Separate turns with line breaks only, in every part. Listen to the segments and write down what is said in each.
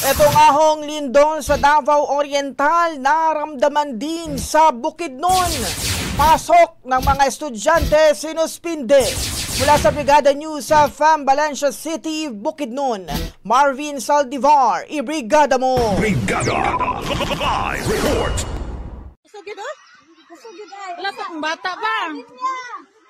Itong ahong lindol sa Davao Oriental naramdaman din sa Bukidnon. Pasok ng mga estudyante sinuspinde. Mula sa Brigada News sa Valencia City, Bukidnon, Marvin Saldivar, ibrigada mo!
Brigada! Live report!
Wala pa kong bata ba?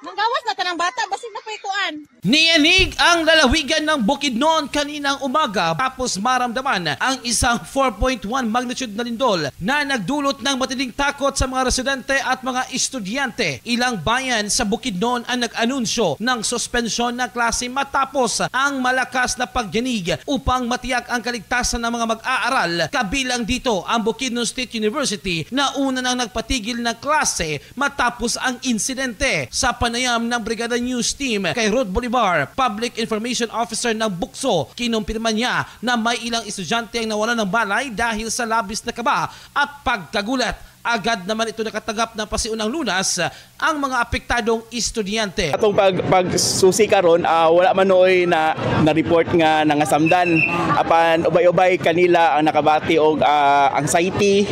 Nanggawas na tanang bata, basig na paikuan.
Niyanig ang lalawigan ng Bukidnon kaninang umaga tapos maramdaman ang isang 4.1 magnitude na lindol na nagdulot ng matinding takot sa mga residente at mga estudyante. Ilang bayan sa Bukidnon ang nag-anunsyo ng suspensyon ng klase matapos ang malakas na pagyanig upang matiyak ang kaligtasan ng mga mag-aaral. Kabilang dito ang Bukidnon State University na una nang nagpatigil ng klase matapos ang insidente. Sa panayam ng Brigada News Team kay Rod Bolivar, Public Information Officer ng Bukso, kinumpirma niya na may ilang estudyante ang nawalan ng malay dahil sa labis na kaba at pagkagulat. Agad naman ito nakatanggap ng pasiunang lunas ang mga apektadong estudyante.
Atong pagsusi karon wala man noy na report nga nangasamdan. Apan ubay-ubay kanila ang nakabati og anxiety,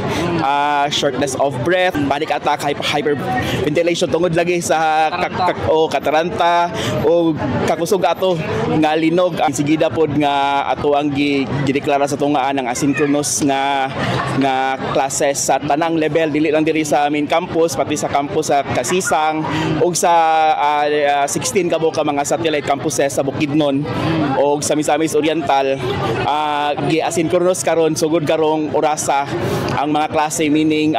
shortness of breath, panic attack, hyperventilation tungod lagi sa kataranta o kakusog ato nga linog. Sigida pod nga ato ang gideklara sa tungaan ng asynchronous nga classes sa tanang level, dili lang diri sa main campus pati sa campus sa Kasisang ug sa 16 kabo ka mga satellite campuses sa Bukidnon ug sa Misamis Oriental. Gi-asynchronous karon sugod karong orasa ang mga klase, meaning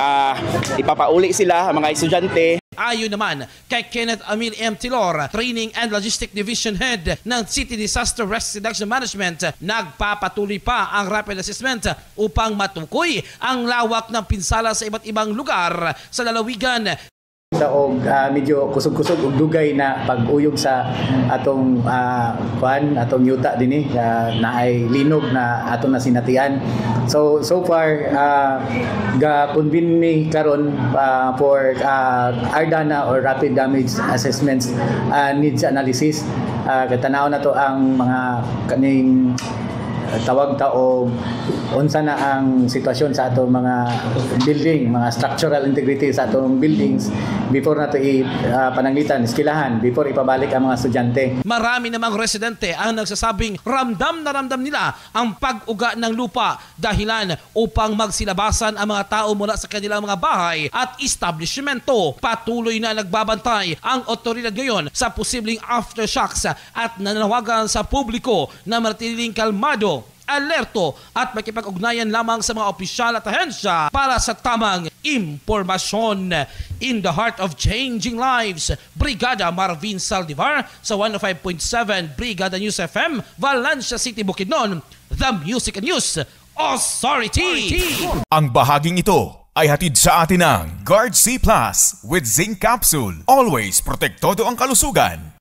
ipapauli sila ang mga estudyante.
Ayon naman kay Kenneth Amil M. Tilor, Training and Logistic Division Head ng City Disaster Risk Reduction Management, nagpapatuloy pa ang rapid assessment upang matukoy ang lawak ng pinsala sa iba't ibang lugar sa lalawigan.
Og medyo kusog-kusog og dugay na pag-uyog sa atong atong yuta dinhi naay linog na atong nasinatian. So far ga-convene mi karon for RDANA or rapid damage assessments needs analysis. Katanaw na to ang mga kaning tawag ta og unsa na ang sitwasyon sa atong mga building, mga structural integrity sa atong buildings before nato pananglitan, eskwelahan, before ipabalik ang mga estudyante.
Marami namang residente ang nagsasabing ramdam na ramdam nila ang pag-uga ng lupa dahilan upang magsilabasan ang mga tao mula sa kanilang mga bahay at establishmento. Patuloy na nagbabantay ang otoridad ngayon sa posibleng aftershocks at nananawagan sa publiko na manatiling kalmado, alerto at makipag-ugnayan lamang sa mga opisyal at ahensya para sa tamang impormasyon. In the heart of changing lives, Brigada Marvin Saldivar sa 105.7 Brigada News FM, Valencia City, Bukidnon, the Music and News Authority.
Ang bahaging ito ay hatid sa atin ng Guard C Plus with Zinc Capsule. Always protektado ang kalusugan.